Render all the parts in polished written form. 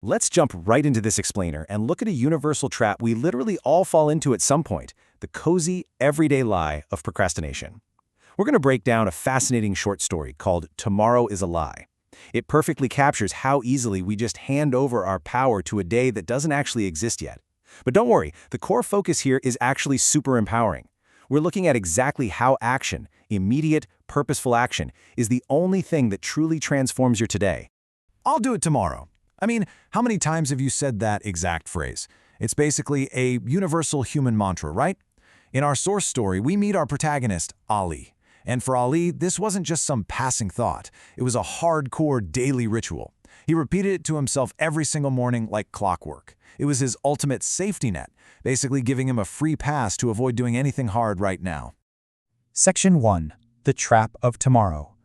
Let's jump right into this explainer and look at a universal trap we literally all fall into at some point, the cozy, everyday lie of procrastination. We're going to break down a fascinating short story called Tomorrow is a Lie. It perfectly captures how easily we just hand over our power to a day that doesn't actually exist yet. But don't worry, the core focus here is actually super empowering. We're looking at exactly how action, immediate, purposeful action, is the only thing that truly transforms your today. I'll do it tomorrow. I mean, how many times have you said that exact phrase? It's basically a universal human mantra, right? In our source story, we meet our protagonist, Ali. And for Ali, this wasn't just some passing thought. It was a hardcore daily ritual. He repeated it to himself every single morning like clockwork. It was his ultimate safety net, basically giving him a free pass to avoid doing anything hard right now. Section 1. The Trap of Tomorrow.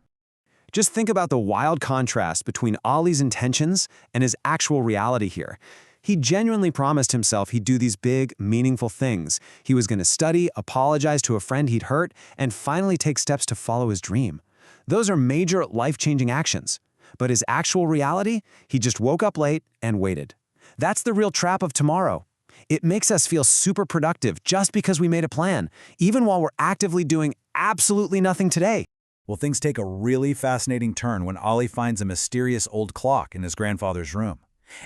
Just think about the wild contrast between Ollie's intentions and his actual reality here. He genuinely promised himself he'd do these big, meaningful things. He was going to study, apologize to a friend he'd hurt, and finally take steps to follow his dream. Those are major, life-changing actions. But his actual reality? He just woke up late and waited. That's the real trap of tomorrow. It makes us feel super productive just because we made a plan, even while we're actively doing absolutely nothing today. Well, things take a really fascinating turn when Ali finds a mysterious old clock in his grandfather's room.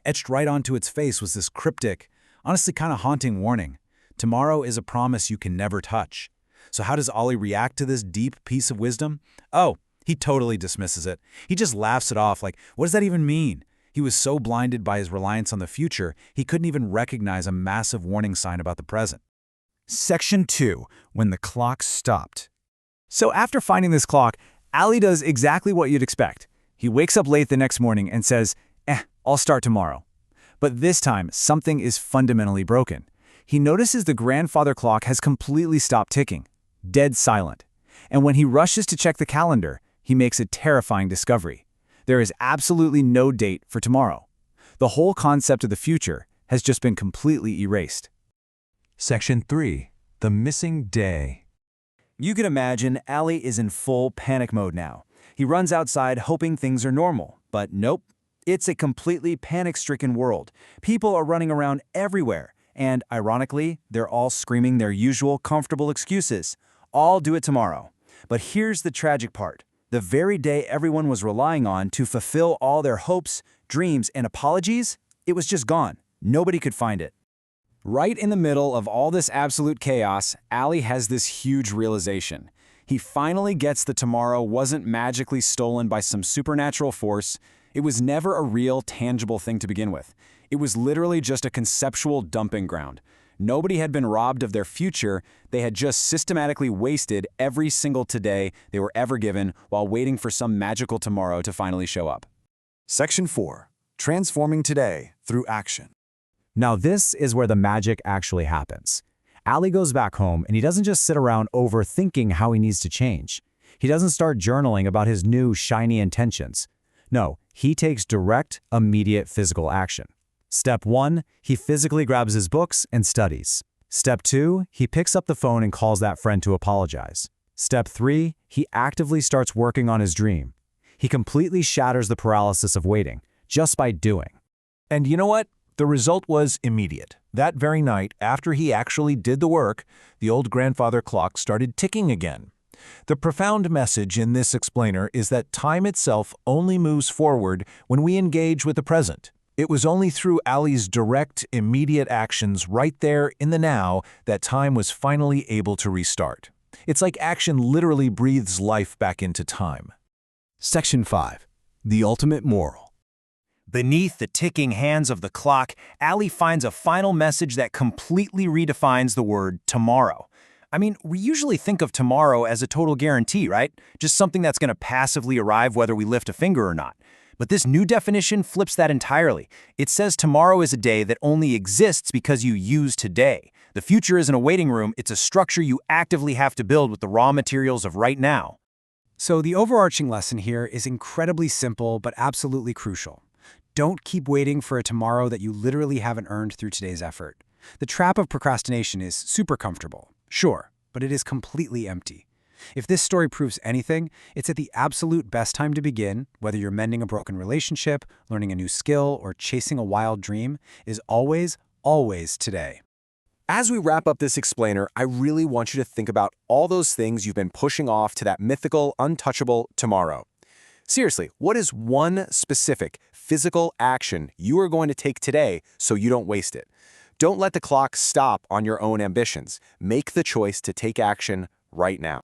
Etched right onto its face was this cryptic, honestly kind of haunting warning. Tomorrow is a promise you can never touch. So how does Ali react to this deep piece of wisdom? Oh, he totally dismisses it. He just laughs it off like, what does that even mean? He was so blinded by his reliance on the future, he couldn't even recognize a massive warning sign about the present. Section 2. When the clock stopped. So after finding this clock, Ali does exactly what you'd expect. He wakes up late the next morning and says, I'll start tomorrow. But this time, something is fundamentally broken. He notices the grandfather clock has completely stopped ticking, dead silent. And when he rushes to check the calendar, he makes a terrifying discovery. There is absolutely no date for tomorrow. The whole concept of the future has just been completely erased. Section 3. The Missing Day. You can imagine Ali is in full panic mode now. He runs outside hoping things are normal, but nope. It's a completely panic-stricken world. People are running around everywhere, and ironically, they're all screaming their usual comfortable excuses. I'll do it tomorrow. But here's the tragic part. The very day everyone was relying on to fulfill all their hopes, dreams, and apologies, it was just gone. Nobody could find it. Right in the middle of all this absolute chaos, Ali has this huge realization. He finally gets that tomorrow wasn't magically stolen by some supernatural force. It was never a real, tangible thing to begin with. It was literally just a conceptual dumping ground. Nobody had been robbed of their future. They had just systematically wasted every single today they were ever given while waiting for some magical tomorrow to finally show up. Section 4. Transforming Today Through Action. Now this is where the magic actually happens. Ali goes back home and he doesn't just sit around overthinking how he needs to change. He doesn't start journaling about his new shiny intentions. No, he takes direct, immediate physical action. Step 1, he physically grabs his books and studies. Step 2, he picks up the phone and calls that friend to apologize. Step 3, he actively starts working on his dream. He completely shatters the paralysis of waiting, just by doing. And you know what? The result was immediate. That very night, after he actually did the work, the old grandfather clock started ticking again. The profound message in this explainer is that time itself only moves forward when we engage with the present. It was only through Ali's direct, immediate actions right there in the now that time was finally able to restart. It's like action literally breathes life back into time. Section 5. The Ultimate Moral. Beneath the ticking hands of the clock, Ali finds a final message that completely redefines the word tomorrow. I mean, we usually think of tomorrow as a total guarantee, right? Just something that's going to passively arrive whether we lift a finger or not. But this new definition flips that entirely. It says tomorrow is a day that only exists because you use today. The future isn't a waiting room, it's a structure you actively have to build with the raw materials of right now. So the overarching lesson here is incredibly simple but absolutely crucial. Don't keep waiting for a tomorrow that you literally haven't earned through today's effort. The trap of procrastination is super comfortable, sure, but it is completely empty. If this story proves anything, it's at the absolute best time to begin, whether you're mending a broken relationship, learning a new skill, or chasing a wild dream, is always, always today. As we wrap up this explainer, I really want you to think about all those things you've been pushing off to that mythical, untouchable tomorrow. Seriously, what is one specific, physical action you are going to take today so you don't waste it? Don't let the clock stop on your own ambitions. Make the choice to take action right now.